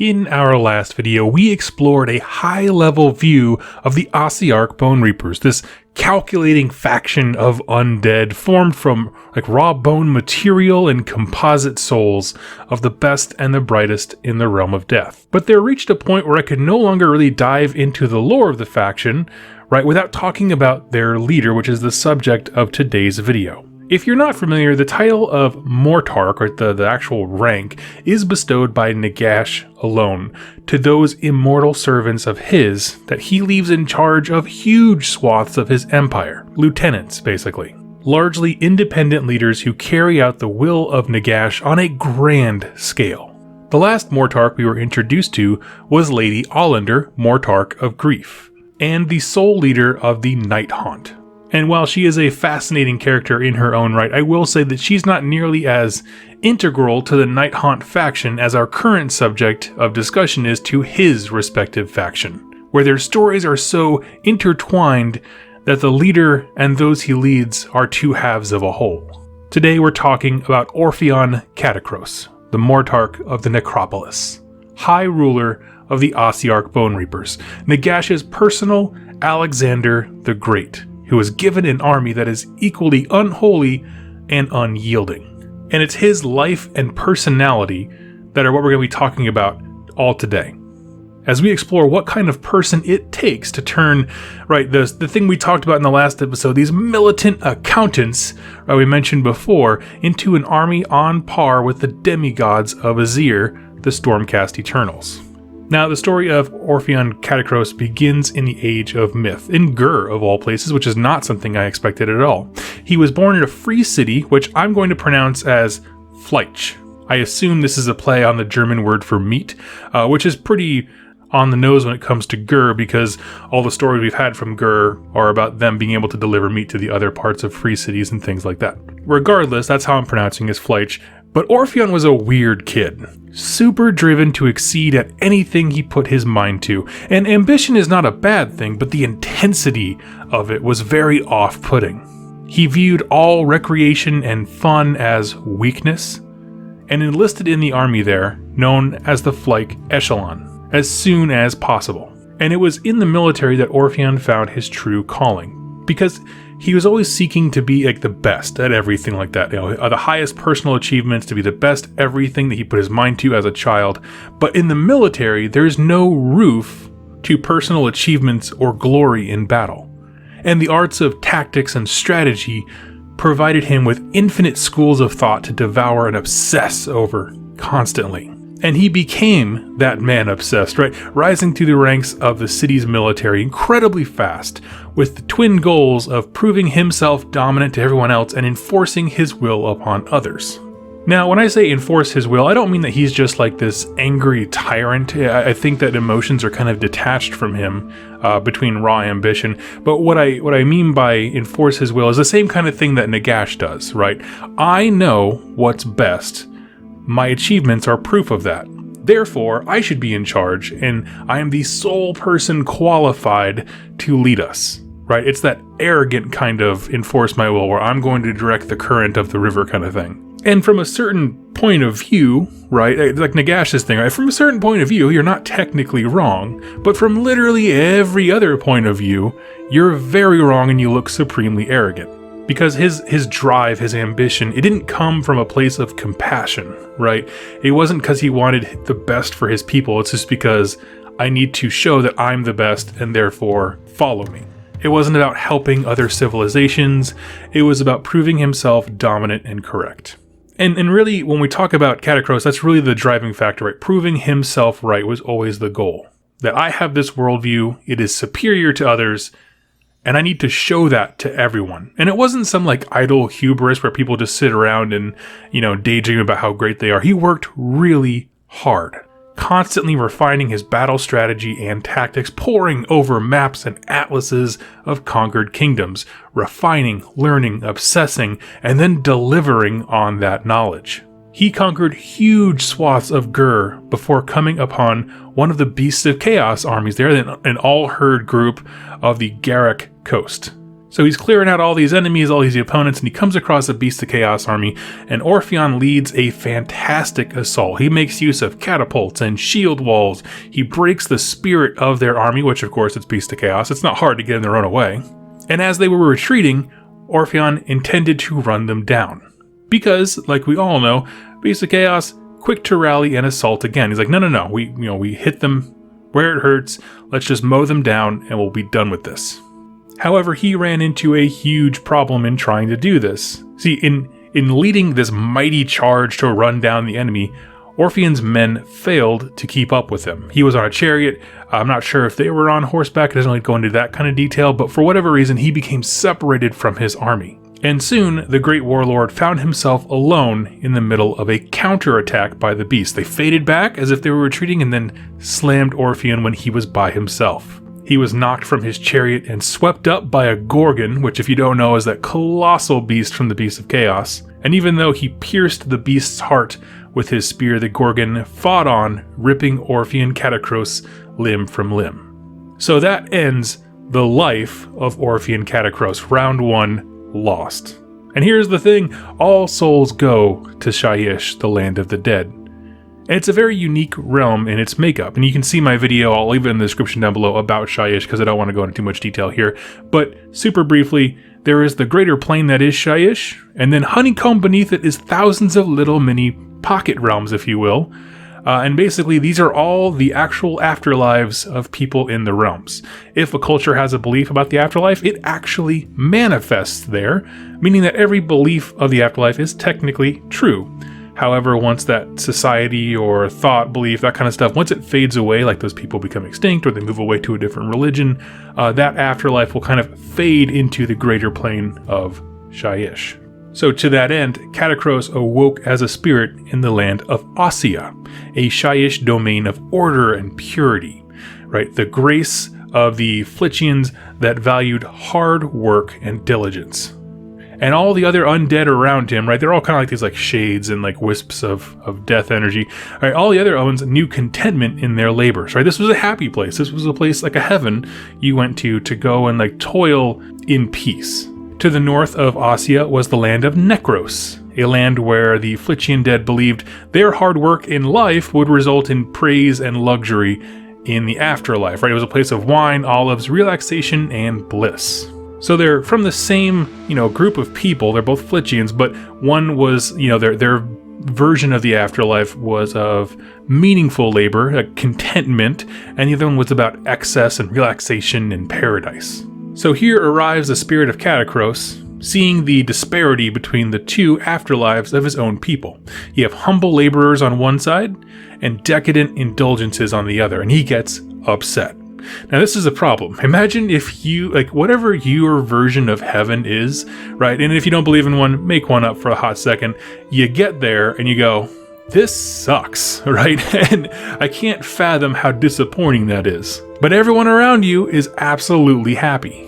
In our last video, we explored a high-level view of the Ossiarch Bonereapers, this calculating faction of undead formed from raw bone material and composite souls of the best and the brightest in the realm of death. But there reached a point where I could no longer really dive into the lore of the faction, without talking about their leader, which is the subject of today's video. If you're not familiar, the title of Mortarch, or the actual rank, is bestowed by Nagash alone to those immortal servants of his that he leaves in charge of huge swaths of his empire. Lieutenants, basically. Largely independent leaders who carry out the will of Nagash on a grand scale. The last Mortarch we were introduced to was Lady Allander, Mortarch of Grief, and the sole leader of the Night Haunt. And while she is a fascinating character in her own right, I will say that she's not nearly as integral to the Night Haunt faction as our current subject of discussion is to his respective faction, where their stories are so intertwined that the leader and those he leads are two halves of a whole. Today we're talking about Orpheon Katakros, the Mortarch of the Necropolis, High Ruler of the Ossiarch Bonereapers, Nagash's personal Alexander the Great, who was given an army that is equally unholy and unyielding. And it's his life and personality that are what we're going to be talking about all today. As we explore what kind of person it takes to turn, the thing we talked about in the last episode, these militant accountants, we mentioned before, into an army on par with the demigods of Azyr, the Stormcast Eternals. Now, the story of Orpheon Katakros begins in the Age of Myth, in Gur of all places, which is not something I expected at all. He was born in a free city, which I'm going to pronounce as Fleich. I assume this is a play on the German word for meat, which is pretty on the nose when it comes to Gur, because all the stories we've had from Gur are about them being able to deliver meat to the other parts of free cities and things like that. Regardless, that's how I'm pronouncing his Fleich. But Orpheon was a weird kid, super driven to exceed at anything he put his mind to, and ambition is not a bad thing, but the intensity of it was very off-putting. He viewed all recreation and fun as weakness, and enlisted in the army there, known as the Fleich Echelon, as soon as possible. And it was in the military that Orpheon found his true calling, because he was always seeking to be the best at everything like that. The highest personal achievements, to be the best everything that he put his mind to as a child. But in the military, there's no roof to personal achievements or glory in battle. And the arts of tactics and strategy provided him with infinite schools of thought to devour and obsess over constantly. And he became that man obsessed, rising through the ranks of the city's military incredibly fast, with the twin goals of proving himself dominant to everyone else and enforcing his will upon others. Now, when I say enforce his will, I don't mean that he's just this angry tyrant. I think that emotions are kind of detached from him between raw ambition. But what I mean by enforce his will is the same kind of thing that Nagash does, I know what's best. My achievements are proof of that. Therefore, I should be in charge, and I am the sole person qualified to lead us. It's that arrogant kind of enforce my will, where I'm going to direct the current of the river kind of thing. And from a certain point of view, like Nagash's thing, from a certain point of view, you're not technically wrong, but from literally every other point of view, you're very wrong and you look supremely arrogant. Because his drive, his ambition, it didn't come from a place of compassion, It wasn't because he wanted the best for his people. It's just because I need to show that I'm the best and therefore follow me. It wasn't about helping other civilizations. It was about proving himself dominant and correct. And really, when we talk about Katakros, that's really the driving factor, Proving himself right was always the goal. That I have this worldview, it is superior to others, and I need to show that to everyone. And it wasn't some idle hubris where people just sit around and, daydream about how great they are. He worked really hard, constantly refining his battle strategy and tactics, poring over maps and atlases of conquered kingdoms, refining, learning, obsessing, and then delivering on that knowledge. He conquered huge swaths of Gur before coming upon one of the Beasts of Chaos armies there, an all-herd group of the Garrick coast. So he's clearing out all these enemies, all these opponents, and he comes across a Beast of Chaos army, and Orpheon leads a fantastic assault. He makes use of catapults and shield walls. He breaks the spirit of their army, which of course it's Beast of Chaos. It's not hard to get in their own way. And as they were retreating, Orpheon intended to run them down. Because, like we all know, Beast of Chaos, quick to rally and assault again. He's like, no, we hit them where it hurts. Let's just mow them down and we'll be done with this. However, he ran into a huge problem in trying to do this. See, in leading this mighty charge to run down the enemy, Orpheon's men failed to keep up with him. He was on a chariot. I'm not sure if they were on horseback. It doesn't really go into that kind of detail, but for whatever reason, he became separated from his army. And soon, the great warlord found himself alone in the middle of a counterattack by the beast. They faded back as if they were retreating and then slammed Orpheon when he was by himself. He was knocked from his chariot and swept up by a Gorgon, which if you don't know is that colossal beast from the Beast of Chaos. And even though he pierced the beast's heart with his spear, the Gorgon fought on, ripping Orpheon Katakros limb from limb. So that ends the life of Orpheon Katakros. Round 1, lost. And here's the thing, all souls go to Shyish, the land of the dead. And it's a very unique realm in its makeup. And you can see my video, I'll leave it in the description down below, about Shyish, because I don't want to go into too much detail here. But super briefly, there is the greater plane that is Shyish, and then honeycombed beneath it is thousands of little mini pocket realms, if you will. And basically, these are all the actual afterlives of people in the realms. If a culture has a belief about the afterlife, it actually manifests there, meaning that every belief of the afterlife is technically true. However, once that society or thought, belief, that kind of stuff, once it fades away, like those people become extinct or they move away to a different religion, that afterlife will kind of fade into the greater plane of Shyish. So to that end, Katakros awoke as a spirit in the land of Ossia, a Shyish domain of order and purity, right? The grace of the Flitchians that valued hard work and diligence. And all the other undead around him, right, they're all kind of like these like shades and like wisps of death energy. Right, all the other ones knew contentment in their labors, right? This was a happy place. This was a place like a heaven you went to go and like toil in peace. To the north of Ossia was the land of Necros, a land where the Flitchian dead believed their hard work in life would result in praise and luxury in the afterlife, right? It was a place of wine, olives, relaxation, and bliss. So they're from the same, group of people. They're both Flitchians, but one was, their version of the afterlife was of meaningful labor, contentment, and the other one was about excess and relaxation and paradise. So here arrives the spirit of Katakros, seeing the disparity between the two afterlives of his own people. You have humble laborers on one side and decadent indulgences on the other, and he gets upset. Now this is a problem. Imagine if you, whatever your version of heaven is, right? And if you don't believe in one, make one up for a hot second. You get there and you go, this sucks, right? And I can't fathom how disappointing that is. But everyone around you is absolutely happy.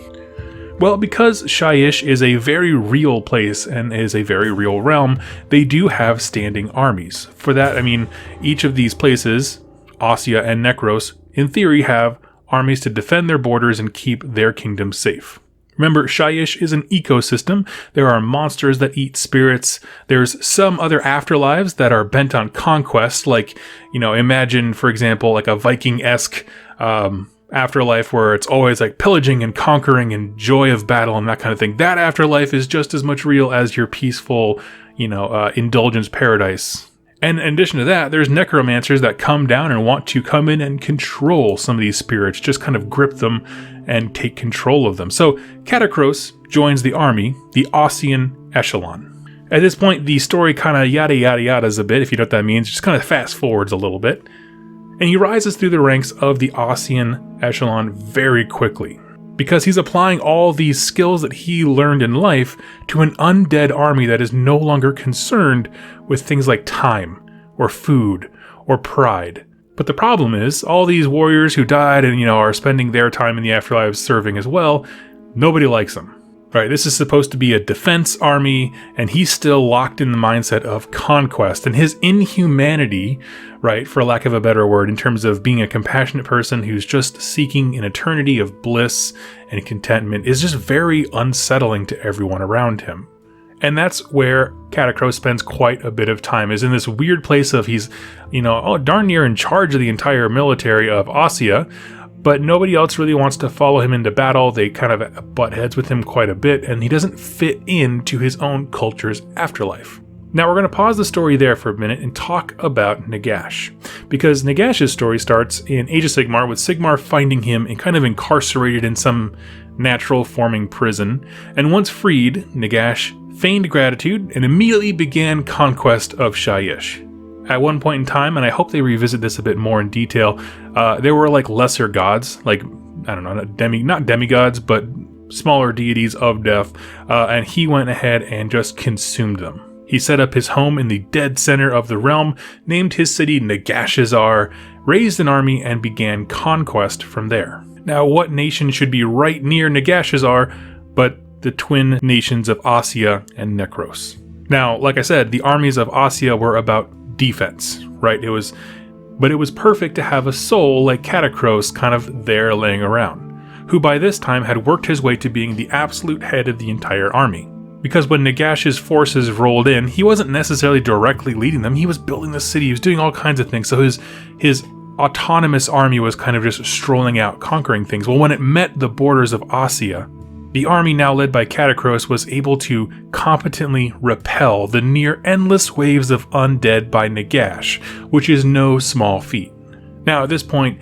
Well, because Shyish is a very real place and is a very real realm, they do have standing armies. For that, each of these places, Ossia and Necros, in theory have armies to defend their borders and keep their kingdom safe. Remember, Shyish is an ecosystem. There are monsters that eat spirits. There's some other afterlives that are bent on conquest, like, imagine, for example, like a Viking-esque afterlife where it's always like pillaging and conquering and joy of battle and that kind of thing. That afterlife is just as much real as your peaceful, indulgence paradise. And in addition to that, there's necromancers that come down and want to come in and control some of these spirits, just kind of grip them and take control of them. So Katakros joins the army, the Ossian Echelon. At this point, the story kind of yada yada yadas a bit, if you know what that means, just kind of fast forwards a little bit. And he rises through the ranks of the Ossian Echelon very quickly, because he's applying all these skills that he learned in life to an undead army that is no longer concerned with things like time, or food, or pride. But the problem is, all these warriors who died and, are spending their time in the afterlife serving as well, nobody likes them. Right, this is supposed to be a defense army, and he's still locked in the mindset of conquest. And his inhumanity, right, for lack of a better word, in terms of being a compassionate person who's just seeking an eternity of bliss and contentment, is just very unsettling to everyone around him. And that's where Katakros spends quite a bit of time, is in this weird place of he's, darn near in charge of the entire military of Ossia, but nobody else really wants to follow him into battle. They kind of butt heads with him quite a bit, and he doesn't fit into his own culture's afterlife. Now we're going to pause the story there for a minute and talk about Nagash, because Nagash's story starts in Age of Sigmar, with Sigmar finding him and kind of incarcerated in some natural forming prison, and once freed, Nagash feigned gratitude and immediately began conquest of Shyish. At one point in time, and I hope they revisit this a bit more in detail, there were like lesser gods, like, I don't know, not demigods, but smaller deities of death, and he went ahead and just consumed them. He set up his home in the dead center of the realm, named his city Nagashazar, raised an army, and began conquest from there. Now, what nation should be right near Nagashazar but the twin nations of Ossia and Necros? Now, like I said, the armies of Ossia were about defense, right? It was perfect to have a soul like Katakros kind of there laying around, who by this time had worked his way to being the absolute head of the entire army. Because when Nagash's forces rolled in, he wasn't necessarily directly leading them, he was building the city, he was doing all kinds of things, so his autonomous army was kind of just strolling out, conquering things. Well, when it met the borders of Ossia, the army now led by Katakros was able to competently repel the near endless waves of undead by Nagash, which is no small feat. Now at this point,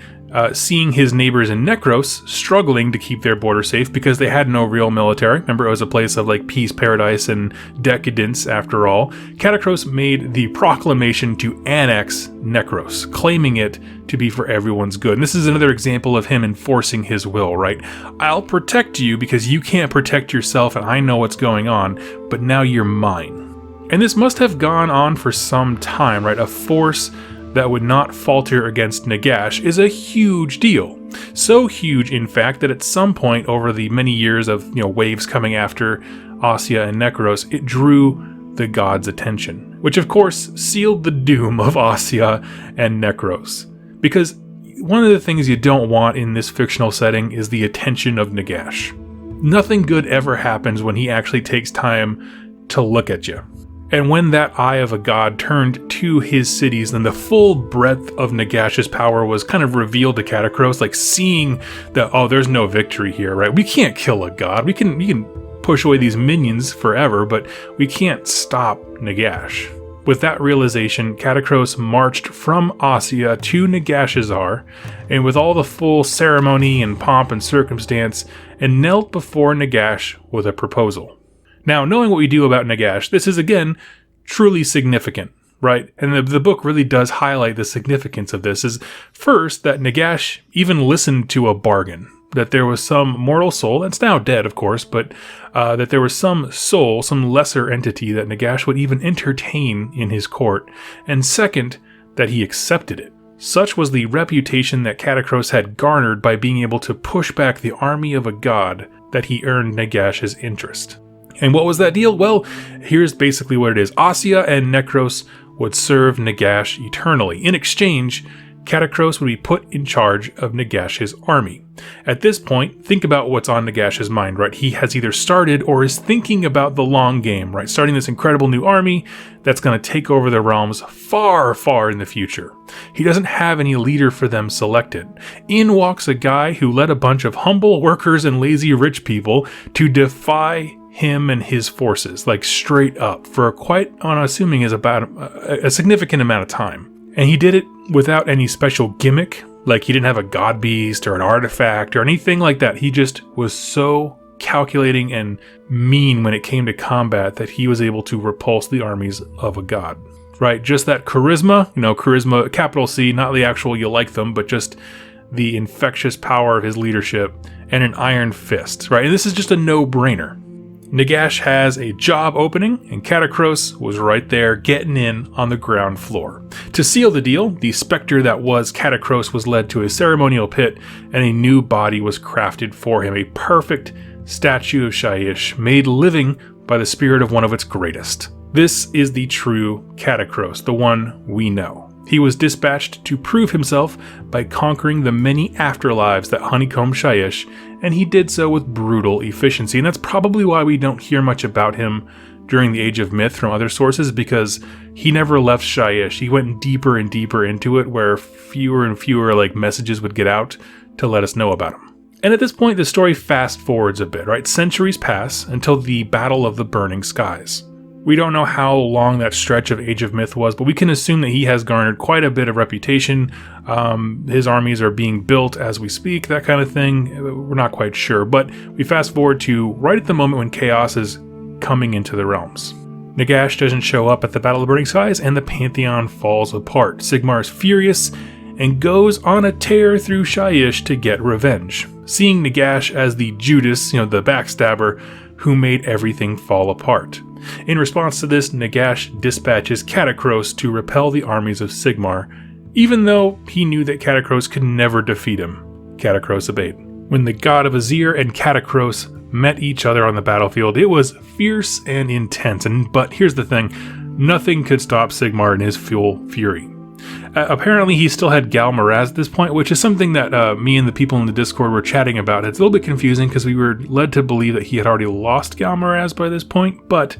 seeing his neighbors in Necros struggling to keep their border safe because they had no real military, remember it was a place of like peace, paradise, and decadence after all, Katakros made the proclamation to annex Necros, claiming it to be for everyone's good. And this is another example of him enforcing his will, right? I'll protect you because you can't protect yourself and I know what's going on, but now you're mine. And this must have gone on for some time, right? A force that would not falter against Nagash is a huge deal. So huge, in fact, that at some point over the many years of waves coming after Ossia and Necros, it drew the gods' attention, which of course sealed the doom of Ossia and Necros. Because one of the things you don't want in this fictional setting is the attention of Nagash. Nothing good ever happens when he actually takes time to look at you. And when that eye of a god turned to his cities, then the full breadth of Nagash's power was kind of revealed to Katakros, like seeing that, oh, there's no victory here, right? We can't kill a god. We can push away these minions forever, but we can't stop Nagash. With that realization, Katakros marched from Ossia to Nagashazar, and with all the full ceremony and pomp and circumstance, and knelt before Nagash with a proposal. Now, knowing what we do about Nagash, this is again truly significant, right? And the book really does highlight the significance of this. Is first that Nagash even listened to a bargain, that there was some mortal soul, that's now dead of course, but that there was some soul, some lesser entity that Nagash would even entertain in his court. And second, that he accepted it. Such was the reputation that Katakros had garnered by being able to push back the army of a god that he earned Nagash's interest. And what was that deal? Well, here's basically what it is. Ossia and Necros would serve Nagash eternally. In exchange, Katakros would be put in charge of Nagash's army. At this point, think about what's on Nagash's mind, right? He has either started or is thinking about the long game, right? Starting this incredible new army that's going to take over the realms far, far in the future. He doesn't have any leader for them selected. In walks a guy who led a bunch of humble workers and lazy rich people to defy him and his forces, like straight up, for quite, I'm assuming, is about a significant amount of time. And he did it without any special gimmick, like he didn't have a god beast or an artifact or anything like that. He just was so calculating and mean when it came to combat that he was able to repulse the armies of a god. Right? Just that charisma, charisma, capital C, not the actual you like them, but just the infectious power of his leadership and an iron fist, right? And this is just a no-brainer. Nagash has a job opening, and Katakros was right there getting in on the ground floor. To seal the deal, the specter that was Katakros was led to a ceremonial pit, and a new body was crafted for him, a perfect statue of Shyish, made living by the spirit of one of its greatest. This is the true Katakros, the one we know. He was dispatched to prove himself by conquering the many afterlives that honeycomb Shyish, and he did so with brutal efficiency, and that's probably why we don't hear much about him during the Age of Myth from other sources, because he never left Shyish. He went deeper and deeper into it, where fewer and fewer messages would get out to let us know about him. And at this point, the story fast forwards a bit, right? Centuries pass until the Battle of the Burning Skies. We don't know how long that stretch of Age of Myth was, but we can assume that he has garnered quite a bit of reputation. His armies are being built as we speak, that kind of thing. We're not quite sure, but we fast forward to right at the moment when chaos is coming into the realms. Nagash doesn't show up at the Battle of the Burning Skies, and the Pantheon falls apart. Sigmar is furious and goes on a tear through Shyish to get revenge, seeing Nagash as the Judas, the backstabber, who made everything fall apart. In response to this, Nagash dispatches Katakros to repel the armies of Sigmar, even though he knew that Katakros could never defeat him. Katakros obeyed. When the god of Azir and Katakros met each other on the battlefield, it was fierce and intense, but here's the thing, nothing could stop Sigmar in his full fury. Apparently he still had Gal Maraz at this point, which is something that me and the people in the Discord were chatting about. It's a little bit confusing because we were led to believe that he had already lost Gal Maraz by this point, but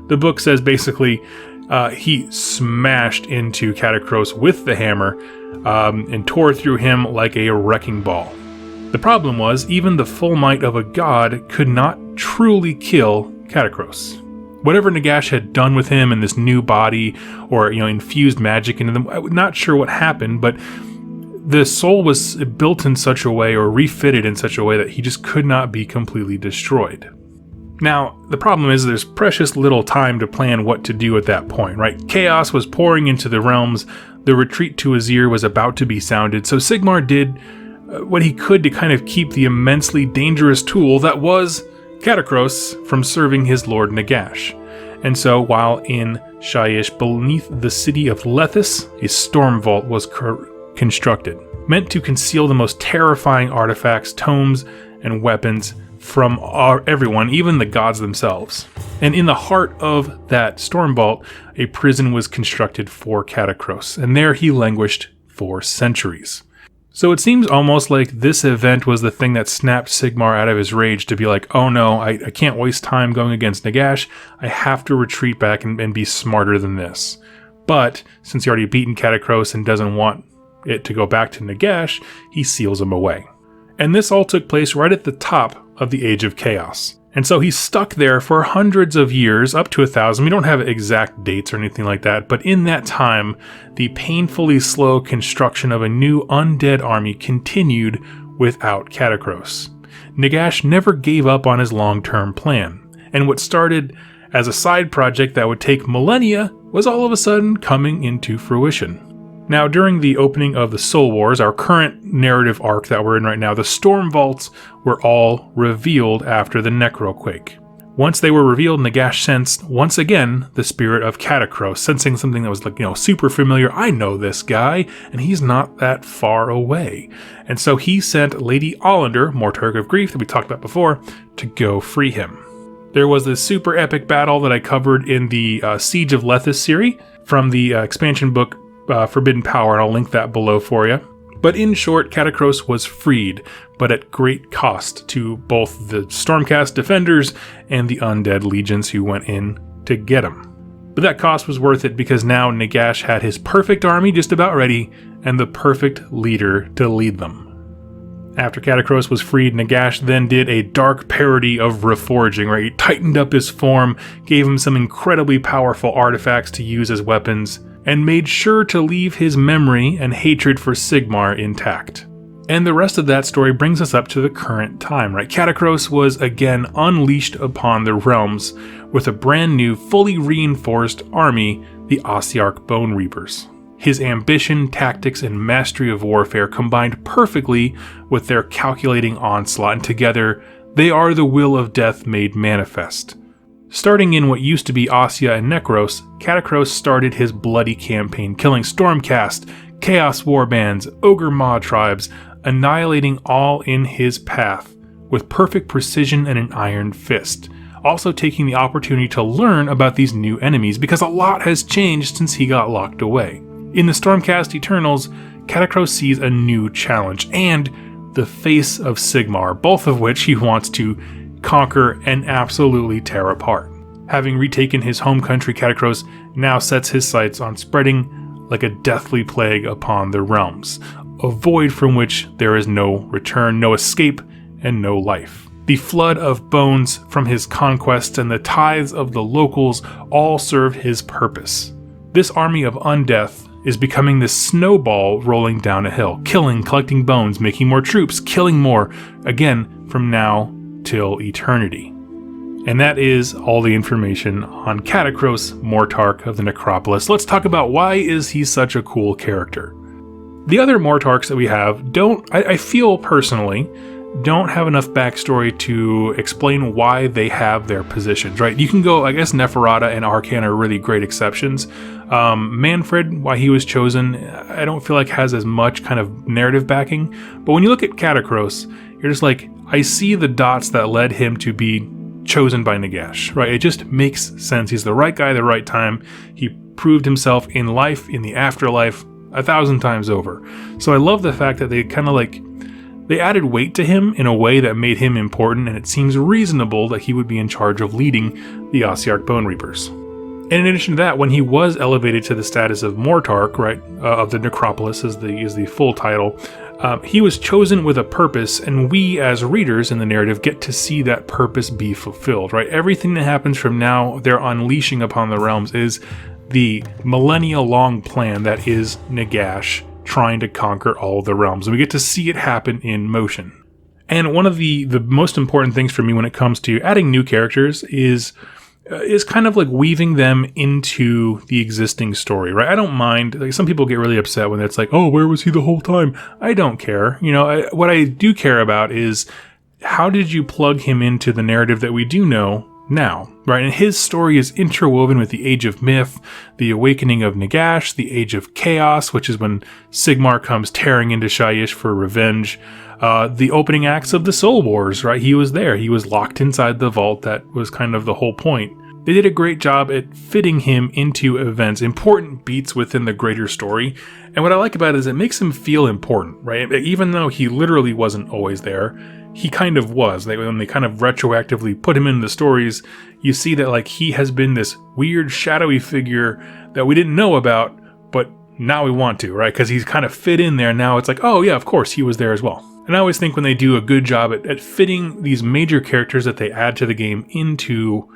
the book says basically he smashed into Katakros with the hammer and tore through him like a wrecking ball. The problem was, even the full might of a god could not truly kill Katakros. Whatever Nagash had done with him in this new body, or infused magic into them, I'm not sure what happened, but the soul was built in such a way, or refitted in such a way, that he just could not be completely destroyed. Now, the problem is there's precious little time to plan what to do at that point, right? Chaos was pouring into the realms, the retreat to Azir was about to be sounded, so Sigmar did what he could to kind of keep the immensely dangerous tool that was Katakros from serving his lord Nagash. And so, while in Shyish, beneath the city of Lethis, a storm vault was constructed, meant to conceal the most terrifying artifacts, tomes, and weapons from everyone, even the gods themselves. And in the heart of that storm vault, a prison was constructed for Katakros, and there he languished for centuries. So it seems almost like this event was the thing that snapped Sigmar out of his rage to be like, oh no, I can't waste time going against Nagash, I have to retreat back and be smarter than this. But since he already beaten Katakros and doesn't want it to go back to Nagash, he seals him away. And this all took place right at the top of the Age of Chaos. And so he's stuck there for hundreds of years, up to 1,000. We don't have exact dates or anything like that, but in that time, the painfully slow construction of a new undead army continued without Katakros. Nagash never gave up on his long-term plan, and what started as a side project that would take millennia was all of a sudden coming into fruition. Now, during the opening of the Soul Wars, our current narrative arc that we're in right now, the Storm Vaults were all revealed after the Necroquake. Once they were revealed, Nagash sensed, once again, the spirit of Katakros, sensing something that was super familiar. I know this guy, and he's not that far away. And so he sent Lady Olander, Mortarch of Grief, that we talked about before, to go free him. There was this super epic battle that I covered in the Siege of Lethis series from the expansion book Forbidden Power, and I'll link that below for you. But in short, Katakros was freed, but at great cost to both the Stormcast defenders and the undead legions who went in to get him. But that cost was worth it because now Nagash had his perfect army just about ready and the perfect leader to lead them. After Katakros was freed, Nagash then did a dark parody of reforging, right? He tightened up his form, gave him some incredibly powerful artifacts to use as weapons, and made sure to leave his memory and hatred for Sigmar intact. And the rest of that story brings us up to the current time, right? Katakros was again unleashed upon the realms with a brand new, fully reinforced army, the Ossiarch Bonereapers. His ambition, tactics, and mastery of warfare combined perfectly with their calculating onslaught, and together they are the will of death made manifest. Starting in what used to be Ossia and Necros, Katakros started his bloody campaign, killing Stormcast, Chaos Warbands, Ogre Maw tribes, annihilating all in his path, with perfect precision and an iron fist. Also taking the opportunity to learn about these new enemies, because a lot has changed since he got locked away. In the Stormcast Eternals, Katakros sees a new challenge, and the face of Sigmar, both of which he wants to conquer and absolutely tear apart. Having retaken his home country, Katakros now sets his sights on spreading like a deathly plague upon the realms, a void from which there is no return, no escape, and no life. The flood of bones from his conquests and the tithes of the locals all serve his purpose. This army of undeath is becoming this snowball rolling down a hill, killing, collecting bones, making more troops, killing more, again, from now till eternity. And that is all the information on Katakros Mortarch of the Necropolis. Let's talk about why is he such a cool character. The other Mortarchs that we have I feel personally, don't have enough backstory to explain why they have their positions, right? You can go, I guess Neferata and Arcan are really great exceptions. Manfred, why he was chosen, I don't feel like has as much kind of narrative backing. But when you look at Katakros, you're just like, I see the dots that led him to be chosen by Nagash, right? It just makes sense. He's the right guy at the right time. He proved himself in life, in the afterlife, 1,000 times over. So I love the fact that they kind of like, they added weight to him in a way that made him important, and it seems reasonable that he would be in charge of leading the Ossiarch Bonereapers. And in addition to that, when he was elevated to the status of Mortarch, right, of the Necropolis is the full title, he was chosen with a purpose, and we as readers in the narrative get to see that purpose be fulfilled, right? Everything that happens from now, they're unleashing upon the realms, is the millennia-long plan that is Nagash trying to conquer all the realms, and we get to see it happen in motion. And one of the most important things for me when it comes to adding new characters is kind of like weaving them into the existing story, right? I don't mind, like some people get really upset when it's like, oh, where was he the whole time? I don't care. You know, what I do care about is how did you plug him into the narrative that we do know now, right? And his story is interwoven with the Age of Myth, the awakening of Nagash, the Age of Chaos, which is when Sigmar comes tearing into Shyish for revenge, the opening acts of the Soul Wars, right? He was there. He was locked inside the vault. That was kind of the whole point. They did a great job at fitting him into events, important beats within the greater story. And what I like about it is it makes him feel important, right? Even though he literally wasn't always there, he kind of was. When they kind of retroactively put him in the stories, you see that like he has been this weird shadowy figure that we didn't know about, but now we want to, right? Because he's kind of fit in there. Now it's like, oh yeah, of course he was there as well. And I always think when they do a good job at fitting these major characters that they add to the game into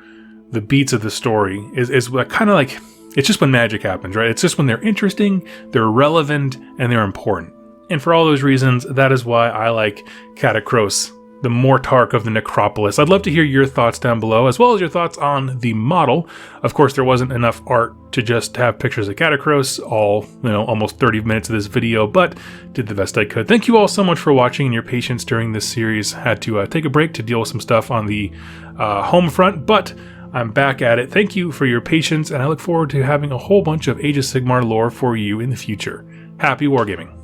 the beats of the story is kind of like, it's just when magic happens, right? It's just when they're interesting, they're relevant, and they're important. And for all those reasons, that is why I like Katakros, the Mortarch of the Necropolis. I'd love to hear your thoughts down below, as well as your thoughts on the model. Of course, there wasn't enough art to just have pictures of Katakros, almost 30 minutes of this video, but did the best I could. Thank you all so much for watching and your patience during this series. Had to take a break to deal with some stuff on the home front, but I'm back at it. Thank you for your patience, and I look forward to having a whole bunch of Age of Sigmar lore for you in the future. Happy wargaming.